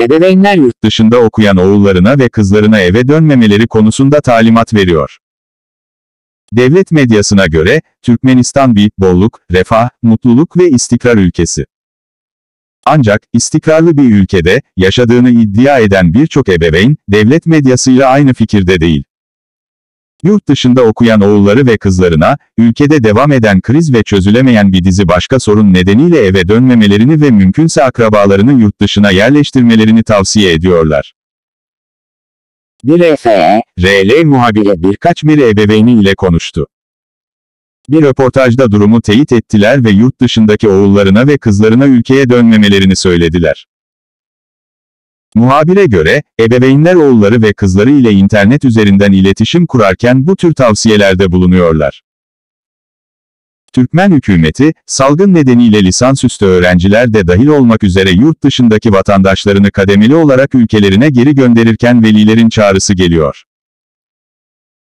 Ebeveynler yurt dışında okuyan oğullarına ve kızlarına eve dönmemeleri konusunda talimat veriyor. Devlet medyasına göre, Türkmenistan bir bolluk, refah, mutluluk ve istikrar ülkesi. Ancak, istikrarlı bir ülkede, yaşadığını iddia eden birçok ebeveyn, devlet medyasıyla aynı fikirde değil. Yurt dışında okuyan oğulları ve kızlarına, ülkede devam eden kriz ve çözülemeyen bir dizi başka sorun nedeniyle eve dönmemelerini ve mümkünse akrabalarını yurt dışına yerleştirmelerini tavsiye ediyorlar. Bir RL muhabiri birkaç Meri ebeveyni ile konuştu. Bir röportajda durumu teyit ettiler ve yurt dışındaki oğullarına ve kızlarına ülkeye dönmemelerini söylediler. Muhabire göre, ebeveynler oğulları ve kızları ile internet üzerinden iletişim kurarken bu tür tavsiyelerde bulunuyorlar. Türkmen hükümeti, salgın nedeniyle lisansüstü öğrenciler de dahil olmak üzere yurt dışındaki vatandaşlarını kademeli olarak ülkelerine geri gönderirken velilerin çağrısı geliyor.